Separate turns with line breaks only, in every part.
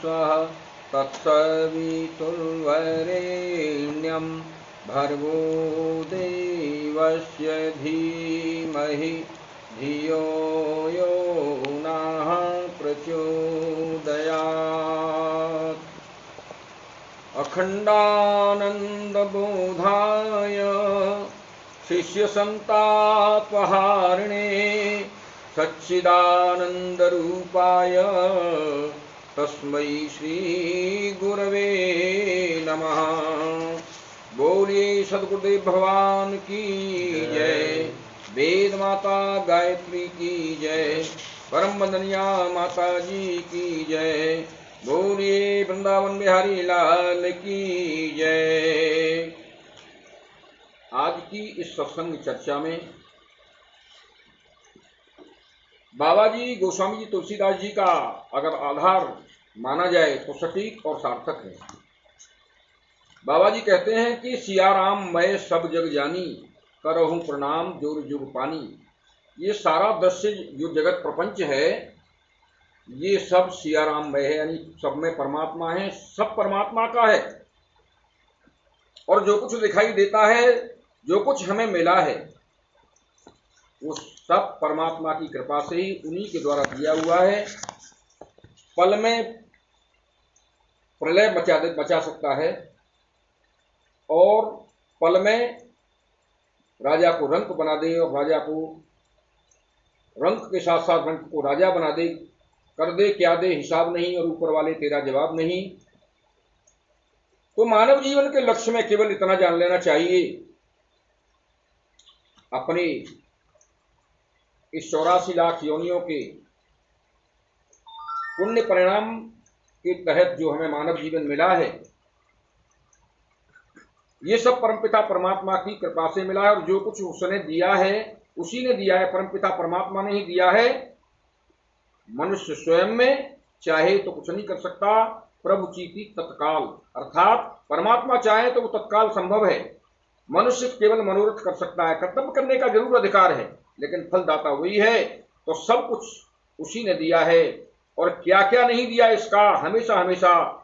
स्वः तत्सवितुर्वरेण्यं भर्गो देवस्य धीमहि धियो यो नः प्रचोदयात्। अखण्डानन्दबोधाय शिष्यसन्तापहारिणे सच्चिदानन्दरूपाय तस्मै श्रीगुरवे नमः। बोलिए सद्गुरुदेव भगवान की जय। वेद माता गायत्री की जय। परम वंदनीय माता जी की जय। बोलिए वृंदावन बिहारी लाल की जय। आज की इस सत्संग चर्चा में बाबा जी गोस्वामी जी तुलसीदास जी का अगर आधार माना जाए तो सटीक और सार्थक है। बाबा जी कहते हैं कि सिया राम मैं सब जग जानी, करहूं प्रणाम जोर जुग पानी। ये सारा दृश्य जो जगत प्रपंच है ये सब सिया राम में है, यानी सब में परमात्मा है, सब परमात्मा का है। और जो कुछ दिखाई देता है, जो कुछ हमें मिला है, वो सब परमात्मा की कृपा से ही उन्हीं के द्वारा दिया हुआ है। पल में प्रलय बचा सकता है और पल में राजा को रंक बना दे और राजा को रंक के साथ साथ रंक को राजा बना दे, कर दे क्या दे हिसाब नहीं और ऊपर वाले तेरा जवाब नहीं। तो मानव जीवन के लक्ष्य में केवल इतना जान लेना चाहिए, अपने इस 84 लाख योनियों के पुण्य परिणाम के तहत जो हमें मानव जीवन मिला है, ये सब परमपिता परमात्मा की कृपा से मिला है। और जो कुछ उसने दिया है उसी ने दिया है, परमपिता परमात्मा ने ही दिया है। मनुष्य स्वयं में चाहे तो कुछ नहीं कर सकता, प्रभु चीति तत्काल, अर्थात परमात्मा चाहे तो वो तत्काल संभव है। मनुष्य केवल मनोरथ कर सकता है, कर्तव्य करने का जरूर अधिकार है, लेकिन फलदाता वही है। तो सब कुछ उसी ने दिया है और क्या क्या नहीं दिया, इसका हमेशा हमेशा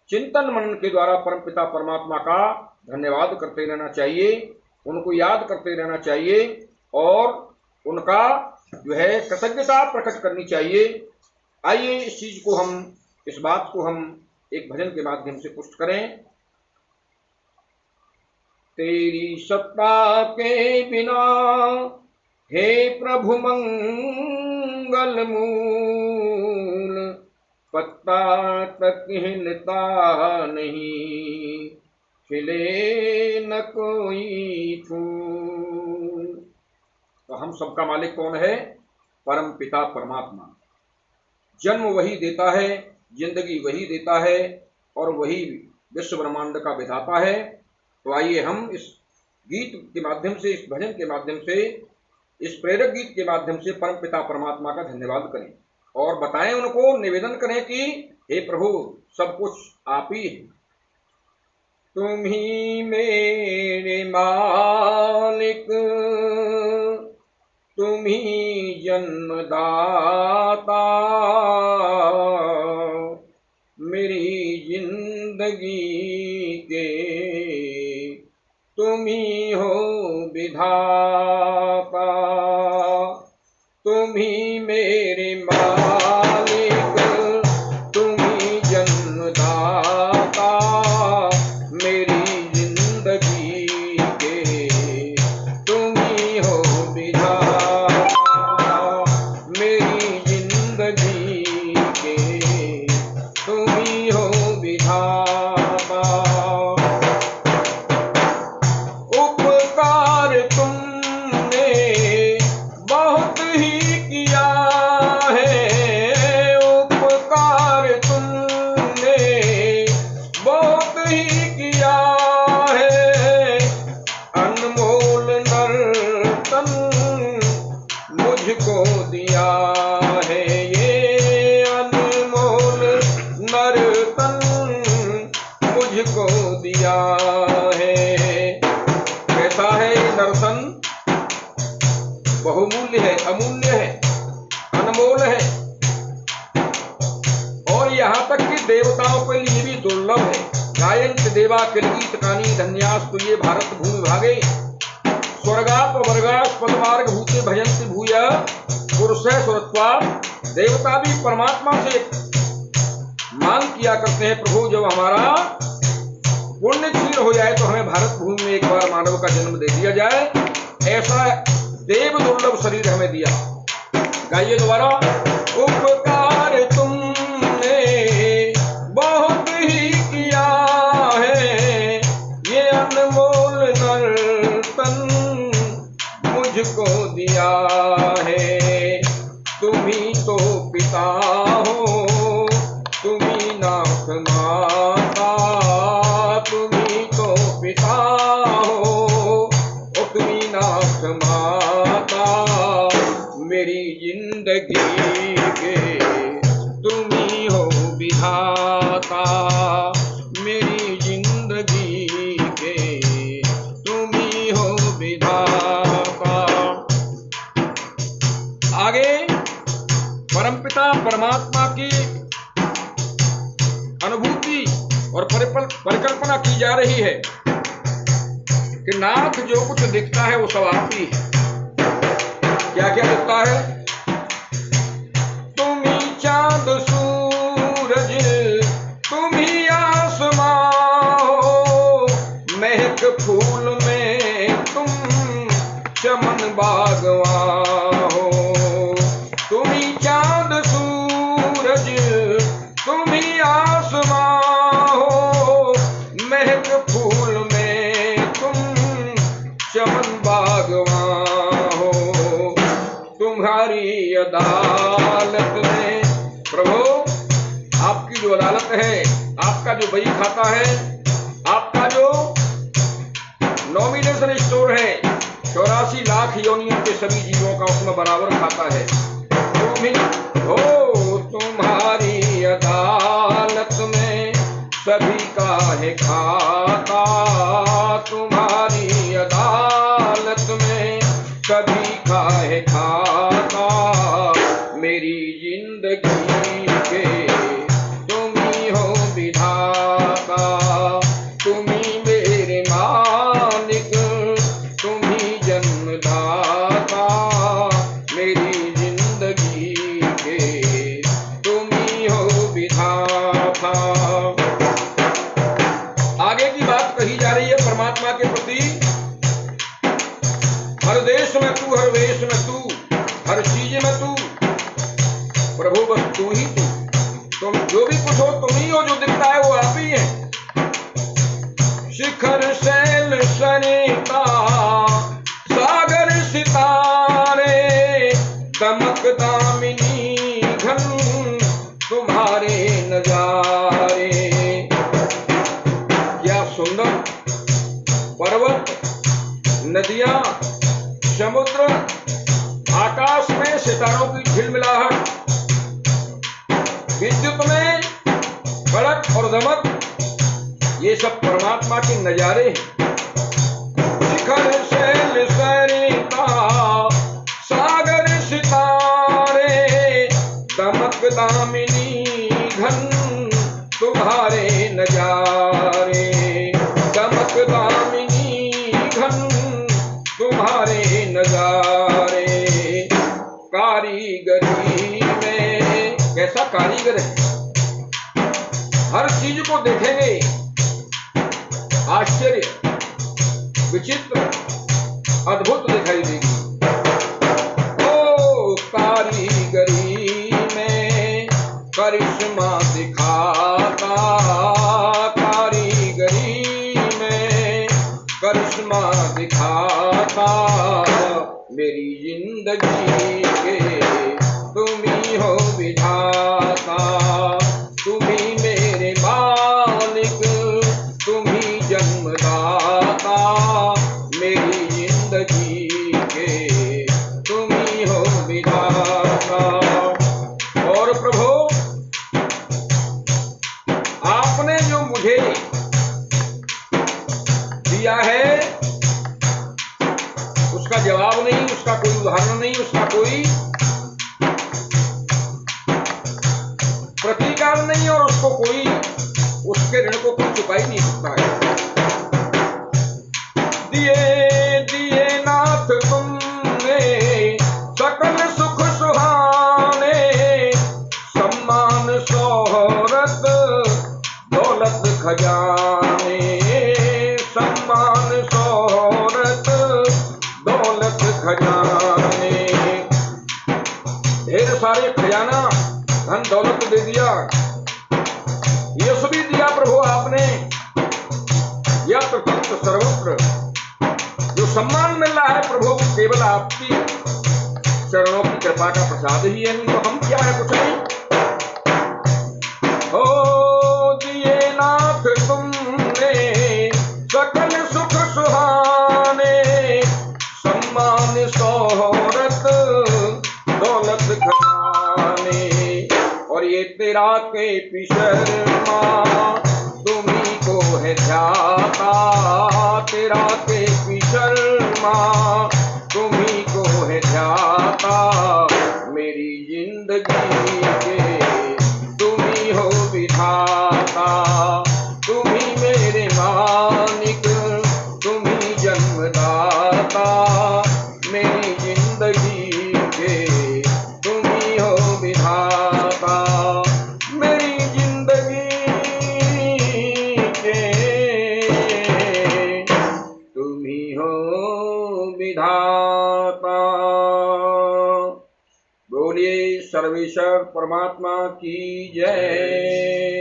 चिंतन मनन के द्वारा परमपिता परमात्मा का धन्यवाद करते रहना चाहिए, उनको याद करते रहना चाहिए और उनका जो है कृतज्ञता प्रकट करनी चाहिए। आइए इस चीज को हम, इस बात को हम एक भजन के माध्यम से पुष्ट करें। तेरी सत्ता के बिना हे प्रभु मंगल मूल, पत्ता तक हिलता नहीं, खिले न कोई फूल। तो हम सबका मालिक कौन है? परम पिता परमात्मा। जन्म वही देता है, जिंदगी वही देता है और वही विश्व ब्रह्मांड का विधाता है। तो आइए हम इस गीत के माध्यम से, इस भजन के माध्यम से, इस प्रेरक गीत के माध्यम से परम पिता परमात्मा का धन्यवाद करें और बताएं उनको, निवेदन करें कि हे प्रभु सब कुछ आप ही हैं। तुम ही मेरे मालिक, तुम ही जन्मदाता, मेरी जिंदगी के तुम ही हो विधाता। तुम ही मेरे मालिक, तुम ही जन्मदाता, मेरी जिंदगी के तुम ही हो विधाता, मेरी जिंदगी के तुम ही हो विधाता। उपकार तुमने बहुत ही किया है, उपकार तुमने बहुत ही किया है, अनमोल नर्तन मुझको दिया है, ये अनमोल नर्तन मुझको दिया है। कैसा है ये नर्तन? बहुमूल्य है, अमूल्य है, अनमोल है। और यहाँ तक कि देव दैत्य देवा किलगीत कानी धन्यास तो ये भारत भूमि भागे स्वर्गात वर्गास पदमार्ग भूते भजंति भूय पुरुष सुरत्वात्। देवता भी परमात्मा से मांग किया करते हैं, प्रभु जब हमारा पुण्य क्षीण हो जाए तो हमें भारत भूमि में एक बार मानव का जन्म दे दिया जाए। ऐसा देव दुर्लभ शरीर हमें दिया। गाइए दोबारा। उपकार तुमने बहुत ही किया है, ये अनमोल नर्तन मुझको दिया है। तुम ही तो पिता हो, तुम ही नाथ माता, तुम ही तो पिता हो, तुम ही नाथ माता। मेरी जिंदगी के तुम ही हो विधाता, मेरी जिंदगी के तुम ही हो विधाता। आगे परमपिता परमात्मा की अनुभूति और परिकल्पना की जा रही है कि नाथ जो कुछ दिखता है वो सब आप ही है। क्या क्या दिखता है? तुम ही चांद सूरज, तुम ही आसमां हो, महक फूल में तुम चमन बागवां हो। तुम ही चांद सूरज, तुम ही आसमां हो, महक फूल में तुम चमन बागवां हो। तुम्हारी अदालत में प्रभु, आपकी जो अदालत है, आपका जो बही खाता है, आपका जो नॉमिनेशन स्टोर है 84 लाख योनियों के सभी जीवों का, उसमें बराबर खाता है। तुम ही हो, तुम्हारी अदालत में सभी का है खाता, तुम्हारी अदालत में सभी का है खाता। मेरी जिंदगी के तुम ही हो विधाता, तुम ही मेरे मालिक, तुम ही जन्मदाता। मेरी जिंदगी के तुम ही हो विधाता। आगे की बात कही जा रही है परमात्मा के प्रति। हर देश में तू, हर वेश में तू, हर चीज में तू, प्रभु बस तू ही तू। तुम जो भी कुछ हो तुम ही हो, जो दिखता है वो आप ही है। शिखर शैल सरिता सागर सितारे, दमक दामिनी घन तुम्हारे नजारे। क्या सुंदर पर्वत, नदियां, समुद्र, आकाश में सितारों की झिलमिलाहट, विद्युत में कड़क और दमक, ये सब परमात्मा के नजारे हैं। शिखर शैल सरिता सागर सितारे, दमक दामिनी घन तुम्हारे नजारे। दमक दामिनी घन तुम्हारे नजारे। कारीगरी में कैसा कारीगर है, हर चीज को देखेंगे आश्चर्य, विचित्र, अद्भुत दिखाई देगी। ओ कारीगरी में करिश्मा दिखाता, कारीगरी में करिश्मा दिखाता। मेरी जिंदगी के तुम ही हो विधाता, तुम ही मेरे मालिक, तुम ही जन्मदाता। मेरी जिंदगी के तुम ही हो विधाता। और प्रभु, आपने जो मुझे दिया है उसका जवाब नहीं, उसका कोई उदाहरण नहीं, उसका कोई प्रतीकार नहीं, और उसको कोई, उसके ऋण को कोई चुका ही नहीं सकता है। खजाने, सम्मान शोहरत दौलत खजाने। ढेर सारे खजाना धन दौलत दे दिया, यश भी दिया प्रभु आपने, यत्र तत्र सर्वत्र। जो सम्मान मिल रहा है प्रभु केवल आपकी चरणों की कृपा का प्रसाद ही है, नहीं तो हम क्या है, कुछ नहीं। हो दिए नाथ तुमने सकल सुख सुहाने, सम्मान शोहरत दौलत खजाने। और ये तेरा के पिशर्मा तुम्ही को है ध्याता, तेरा के पिशर्मा तुम्ही को है ध्याता। मेरी जिंदगी के तुम्ही हो विधाता, तुम्ही मेरे मालिक तुम्ही जन्मदाता। मेरी जिंदगी के तुम्ही हो विधाता, मेरी जिंदगी के तुम्ही हो विधाता। बोलिए सर्वेश्वर परमात्मा की जय।